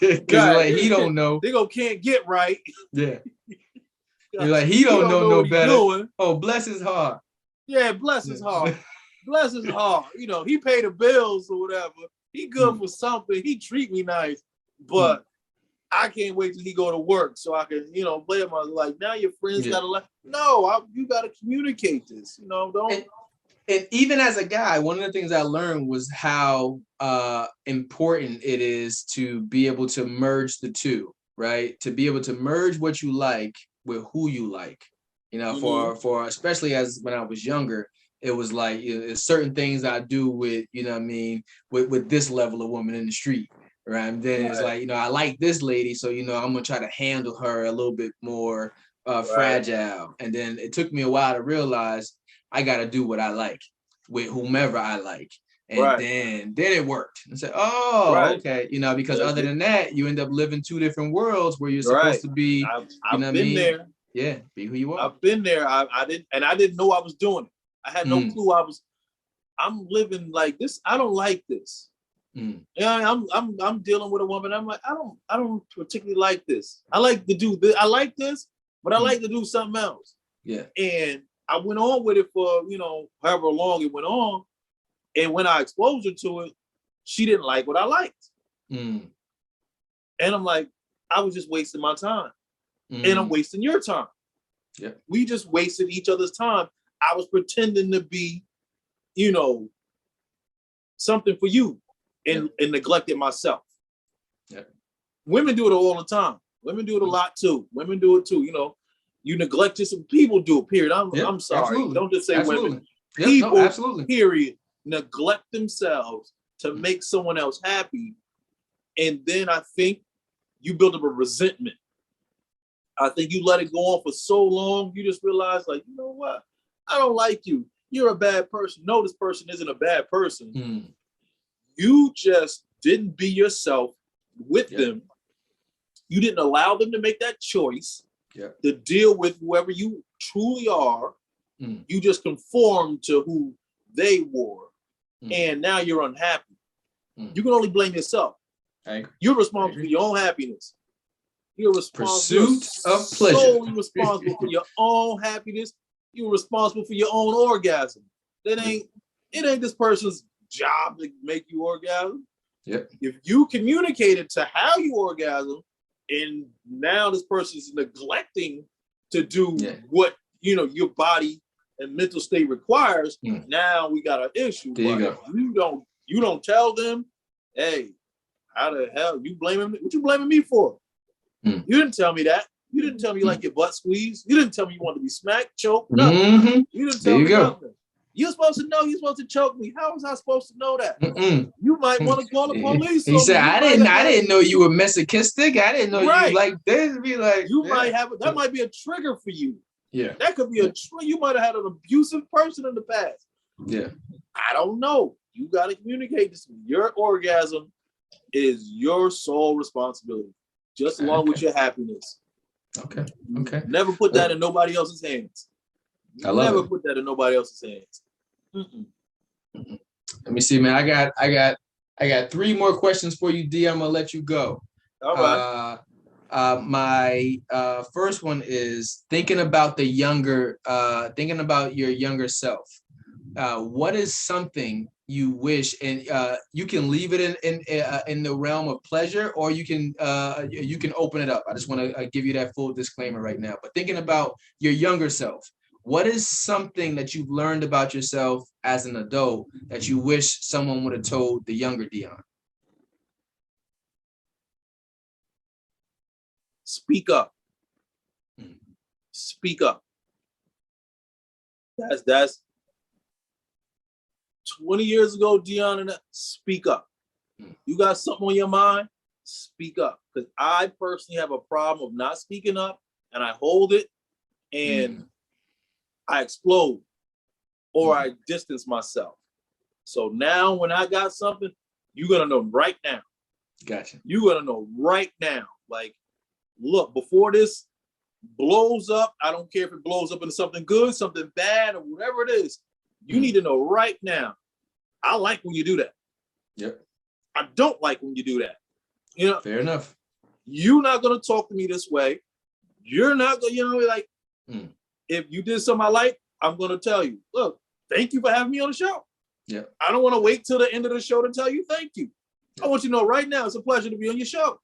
because like he don't know. They go can't get right. Yeah. You're like he don't know no better. Doing. Oh, bless his heart. Yeah, bless his heart. Bless his heart. You know, he paid the bills or whatever. He good for something. He treat me nice, but I can't wait till he go to work so I can, you know, play him. Like now your friends gotta like, no, you gotta communicate this. You know, don't. And even as a guy, one of the things I learned was how important it is to be able to merge the two, right? To be able to merge what you like with who you like. You know, for especially as when I was younger, it was like, you know, certain things I do with, you know what I mean, with this level of woman in the street, right? And then it's like, you know, I like this lady, so, you know, I'm going to try to handle her a little bit more fragile. And then it took me a while to realize I got to do what I like with whomever I like. And then it worked. And said, oh, okay. You know, because other than that, you end up living two different worlds where you're supposed to be, I've been there. Yeah, be who you are. I've been there. I didn't know I was doing it. I had no clue I'm living like this. I don't like this. Yeah, I'm dealing with a woman. I'm like, I don't particularly like this. I like to do this. I like this, but I like to do something else. Yeah. And I went on with it for, you know, however long it went on. And when I exposed her to it, she didn't like what I liked. And I'm like, I was just wasting my time. And I'm wasting your time. Yeah. We just wasted each other's time. I was pretending to be, you know, something for you and neglected myself. Yeah. Women do it all the time. Women do it a lot too. Women do it too. You know, you neglect yourself. People do it, period. I'm sorry. Absolutely. Don't just say women. People, period, neglect themselves to make someone else happy. And then I think you build up a resentment. I think you let it go on for so long, you just realize, like, you know what? I don't like you. You're a bad person. No, this person isn't a bad person. You just didn't be yourself with them. You didn't allow them to make that choice to deal with whoever you truly are. You just conformed to who they were. And now you're unhappy. You can only blame yourself. You're responsible for your own happiness. You're responsible. Pursuit of pleasure. Solely responsible for your own happiness. You're responsible for your own orgasm. It ain't this person's job to make you orgasm. If you communicated to how you orgasm, and now this person's neglecting to do what, you know, your body and mental state requires, now we got an issue. But you don't tell them, hey, how the hell you blaming me? What you blaming me for? You didn't tell me that. You didn't tell me you like your butt squeezed. You didn't tell me you wanted to be smacked, choked. Nothing. You didn't tell me nothing. You're supposed to know. You're supposed to choke me. How was I supposed to know that? You might want to call the police. He said, I didn't know you were masochistic. I didn't know you like this. Be like, you might have that might be a trigger for you. Yeah. That could be you might have had an abusive person in the past. Yeah. I don't know. You got to communicate this. Your orgasm is your sole responsibility, just along with your happiness. Okay. Never put that in nobody else's hands. Never put that in nobody else's hands. Let me see, man. I got 3 more questions for you, D. I'm gonna let you go. All right. My first one is thinking about your younger self. What is something you wish, and you can leave it in the realm of pleasure, or you can open it up. I just want to give you that full disclaimer right now. But thinking about your younger self, what is something that you've learned about yourself as an adult that you wish someone would have told the younger Deon? Speak up. Speak up. That's 20 years ago, Deon, and speak up. You got something on your mind? Speak up. Because I personally have a problem of not speaking up, and I hold it, and I explode, or I distance myself. So now when I got something, you're going to know right now. Gotcha. You're going to know right now. Like, look, before this blows up, I don't care if it blows up into something good, something bad, or whatever it is. You need to know right now. I like when you do that. Yep. I don't like when you do that. You know, fair enough. you're not gonna talk to me this way. You're not gonna, like, if you did something I like, I'm gonna tell you, look, thank you for having me on the show. Yeah. I don't want to wait till the end of the show to tell you thank you. Yeah. I want you to know right now it's a pleasure to be on your show.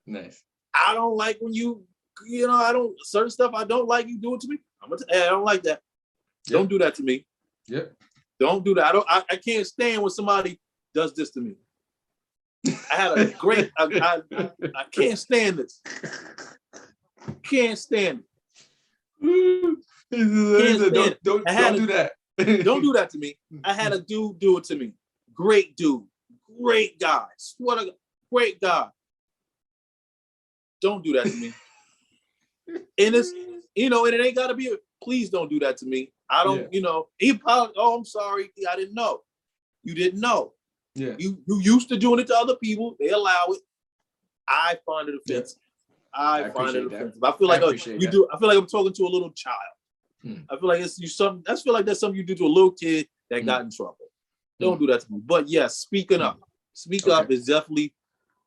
Nice. I don't like when I don't, certain stuff I don't like you do it to me. I don't like that. Yep. Don't do that to me. Yep. Don't do that. I can't stand when somebody does this to me. I had a great, I can't stand this. Can't stand it. Don't do that. Don't do that to me. I had a dude do it to me. Great dude. Great guy. What a great guy. Don't do that to me. And it's, and it ain't gotta be, please don't do that to me. I don't, he apologized. Oh, I'm sorry. I didn't know. You didn't know. Yeah. You used to doing it to other people. They allow it. I find it offensive. I find it offensive. I feel like I feel like I'm talking to a little child. I feel like I feel like that's something you do to a little kid that got in trouble. Don't do that to me. But yes, speaking up. Speak up is definitely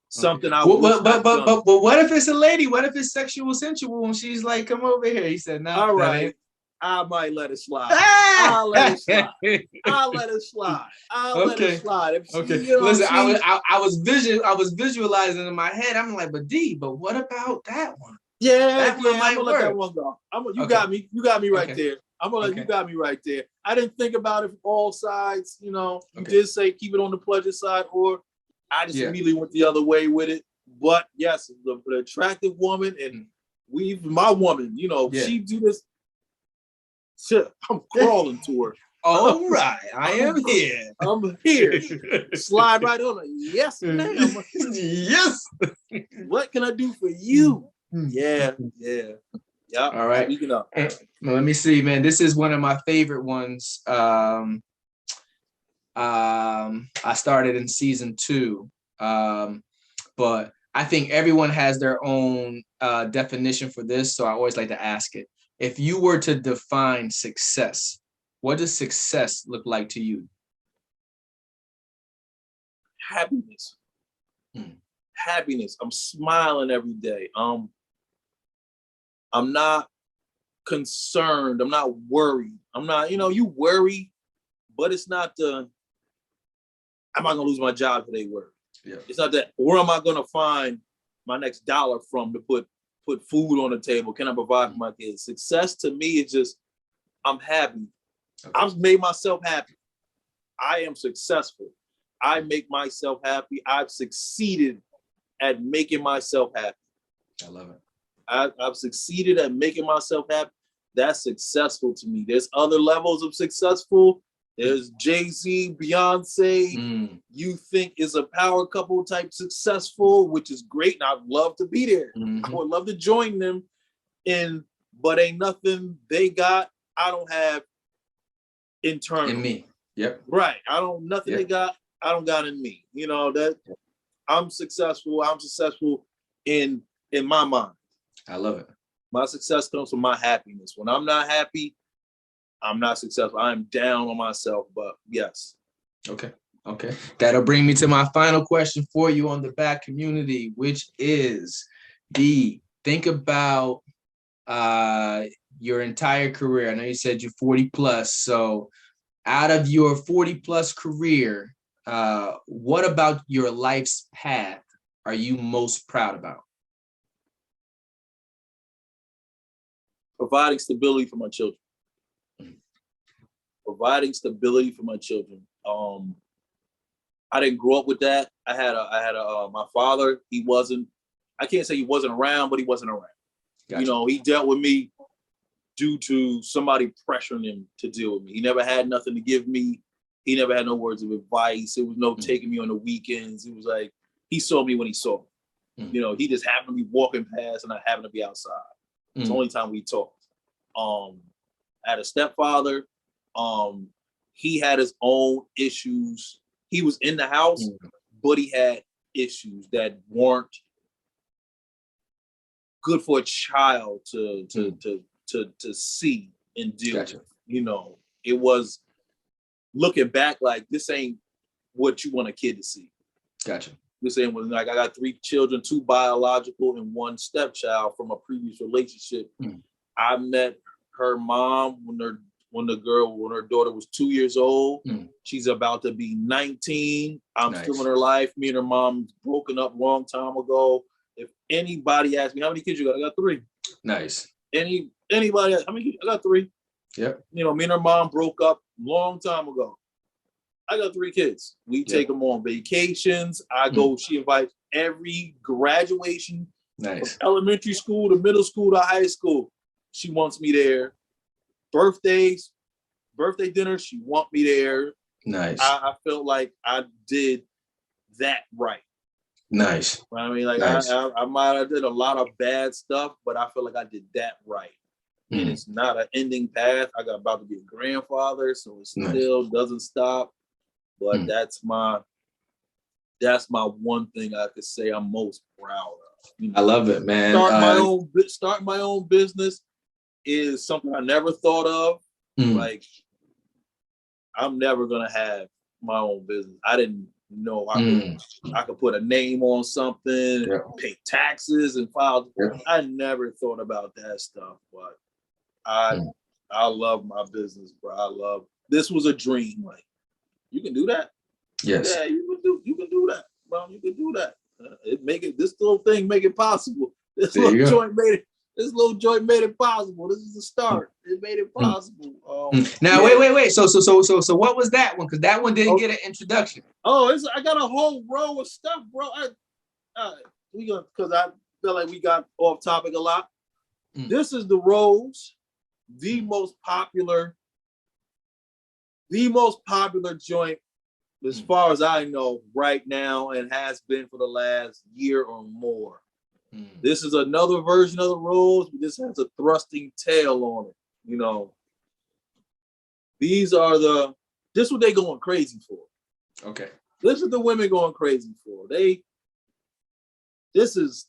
something I would. But what if it's a lady? What if it's sexual sensual and she's like, come over here? He said, no. All right. I might let it slide. I'll let it slide. I'll let it slide. Let it slide. Listen, I was visualizing in my head. I'm like, but what about that one? Yeah, I'm gonna let that one go. You got me right there. I'm gonna let you got me right there. I didn't think about it from all sides. You did say keep it on the pleasure side, or I just immediately went the other way with it. But yes, the attractive woman and my woman, she do this. Shit, I'm crawling to her. All right, I am here. I'm here. Slide right on her. Yes, ma'am. Yes. What can I do for you? Yeah. All right. Speaking up. Let me see, man. This is one of my favorite ones. I started in season 2, but I think everyone has their own definition for this, so I always like to ask it. If you were to define success, what does success look like to you? Happiness. Happiness. I'm smiling every day. I'm not concerned. I'm not worried. I'm not, you worry, but it's not am I gonna lose my job today worry? Yeah. It's not that, where am I gonna find my next dollar from to put food on the table? Can I provide for my kids? Success to me is just, I'm happy. Okay. I've made myself happy. I am successful. I make myself happy. I've succeeded at making myself happy. I love it. I've succeeded at making myself happy. That's successful to me. There's other levels of successful. There's Jay-Z, Beyonce. You think is a power couple type successful, which is great. And I'd love to be there. I would love to join them. But ain't nothing they got I don't have internally. In me. Yep. Right. Nothing they got, I don't got in me. That I'm successful. I'm successful in my mind. I love it. My success comes from my happiness. When I'm not happy, I'm not successful. I'm down on myself, but yes. Okay. That'll bring me to my final question for you on the back community, which is think about your entire career. I know you said you're 40 plus. So out of your 40 plus career, what about your life's path are you most proud about? Providing stability for my children. Providing stability for my children. I didn't grow up with that. I had my father. I can't say he wasn't around, but he wasn't around. Gotcha. He dealt with me due to somebody pressuring him to deal with me. He never had nothing to give me. He never had no words of advice. It was no taking me on the weekends. It was like, he saw me when he saw me. He just happened to be walking past and I happened to be outside. It's the only time we talked. I had a stepfather. He had his own issues. He was in the house, but he had issues that weren't good for a child to see and deal with. It was looking back like, this ain't what you want a kid to see. Gotcha. we're saying was like I got 3 children, 2 biological and 1 stepchild from a previous relationship. I met her mom when her daughter was 2 years old. She's about to be 19. I'm still in her life. Me and her mom broken up a long time ago. If anybody asks me how many kids you got, I got 3. Nice. Anybody else, how many kids? I got 3. Yep. You know, me and her mom broke up a long time ago. I got 3 kids. We take them on vacations. I go, she invites every graduation, from elementary school to middle school to high school. She wants me there. Birthday dinner, she want me there. Nice. I felt like I did that right. Nice. I mean, like I might have did a lot of bad stuff, but I feel like I did that right. And it's not an ending path. I got about to be a grandfather, so it still doesn't stop. But that's my one thing I could say I'm most proud of. You know, I love it, man. Start my own business is something I never thought of. Like, I'm never gonna have my own business. I didn't know I could put a name on something, pay taxes and file. I never thought about that stuff, but I love my business, bro. This was a dream. Like, you can do that. Yes. Yeah, you can do that, bro. You can do that. This little thing make it possible. This little joint made it possible. This is the start. It made it possible. Now wait. So what was that one? Because that one didn't get an introduction. Oh, I got a whole row of stuff, bro. Because I feel like we got off topic a lot. This is the Rose, the most popular joint, as far as I know, right now, and has been for the last year or more. This is another version of the Rose, but this has a thrusting tail on it. You know, this is what they going crazy for. Okay. This is the women going crazy for. This is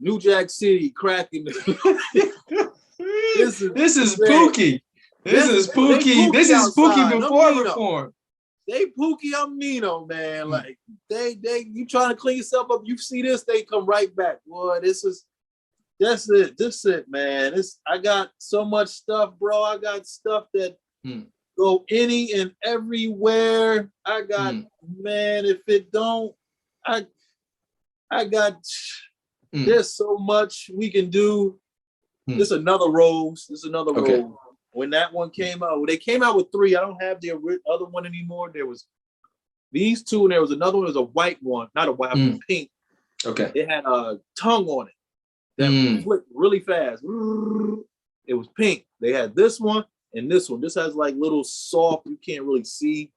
New Jack City cracking. This is Pookie. This is Pookie. This is Pookie before reform. They Pookie, I'm Nino, man. Like you trying to clean yourself up. You see this, they come right back. Boy, that's it, man. I got so much stuff, bro. I got stuff that go any and everywhere. I got, man, if it don't, I got, there's so much we can do. This another Rose. Rose. When that one came out, they came out with 3. I don't have the other one anymore. There was these 2, and there was another one. It was a white one, not a white, pink. Okay. It had a tongue on it that flipped really fast. It was pink. They had this one and this one. This has like little soft. You can't really see.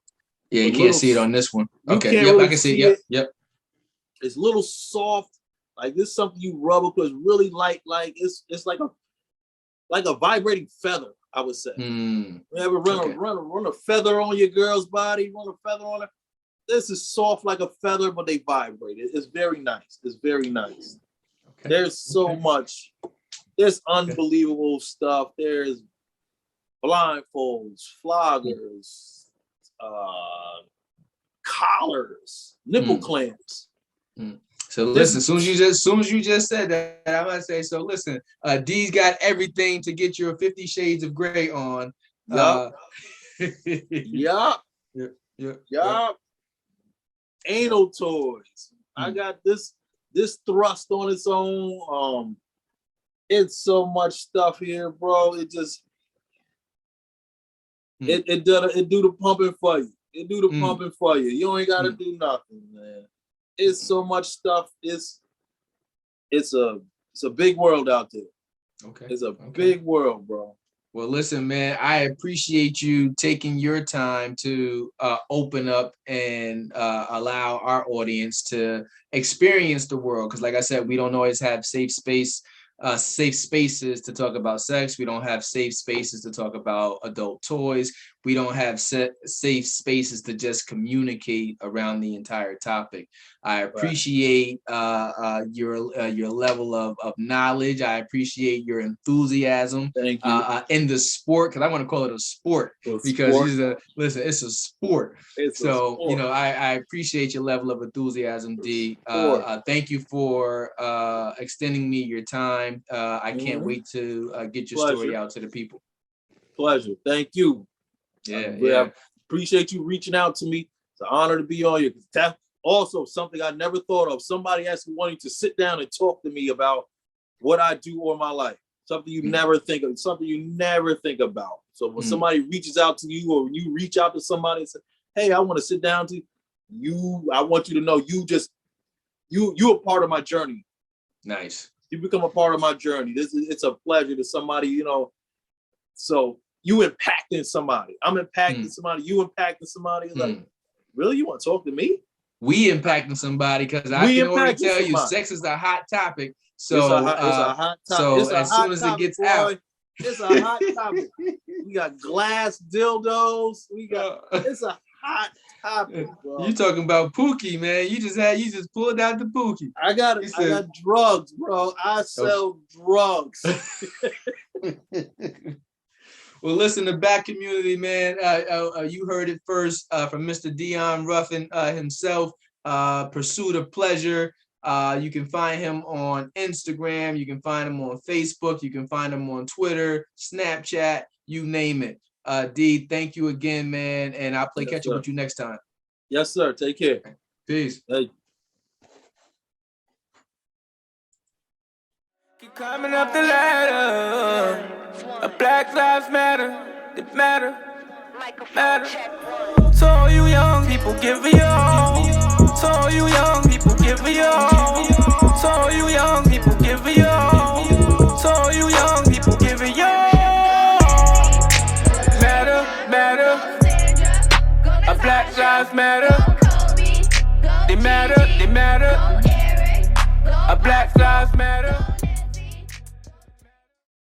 Yeah, you can't see it on this one. Okay. Yep, really I can see it. Yep. It's little soft. Like this is something you rub because really light. Like it's like a vibrating feather. I would say. You ever run a feather on your girl's body? Run a feather on her. This is soft like a feather, but they vibrate. It's very nice. It's very nice. Okay. There's so much. There's unbelievable stuff. There's blindfolds, floggers, collars, nipple clamps. So listen, as soon as you just said that, I might say, so listen, D's got everything to get your 50 Shades of Grey on. Yup. Yup. Anal toys. I got this thrust on its own. It's so much stuff here, bro. It just it do the pumping for you. It do the pumping for you. You ain't gotta do nothing, man. It's so much stuff. It's a big world out there. Okay. It's a big world, bro. Well, listen, man, I appreciate you taking your time to open up and allow our audience to experience the world. Because like I said, we don't always have safe spaces to talk about sex. We don't have safe spaces to talk about adult toys. we don't have safe spaces to just communicate around the entire topic. I appreciate your level of knowledge. I appreciate your enthusiasm in the sport, because I want to call it a sport, because listen, it's a sport. You know, I appreciate your level of enthusiasm, D. Thank you for extending me your time. I can't wait to get your story out to the people. Pleasure. Thank you. Yeah. Appreciate you reaching out to me. It's an honor to be on here. That's also something I never thought of. Somebody actually wanting to sit down and talk to me about what I do or my life. Something you never think of, something you never think about. So when somebody reaches out to you, or when you reach out to somebody and say, hey, I want to sit down to you, I want you to know you're a part of my journey. Nice. You become a part of my journey. It's a pleasure to somebody, you know. So you impacting somebody. I'm impacting somebody. You impacting somebody. It's like, really? You want to talk to me? We impacting somebody, because I can already tell you, sex is a hot topic. So it's a hot topic. So as soon as it gets out, it's a hot topic. We got glass dildos. It's a hot topic, bro. You talking about Pookie, man? You just pulled out the Pookie. I got drugs, bro. I sell drugs. Well, listen, the Black community, man, you heard it first from Mr. Deon Ruff himself, Pursuit of Pleasure. You can find him on Instagram. You can find him on Facebook. You can find him on Twitter, Snapchat, you name it. D, thank you again, man, and I'll play catch up with you next time. Yes, sir. Take care. Peace. Hey. Keep climbing up the ladder. Black lives matter. They matter. So all you young people, give me all. So all you young people, give me all. So all you young people, give me all. So all you young people, give me all. Matter. Black lives matter. They matter. Black lives matter.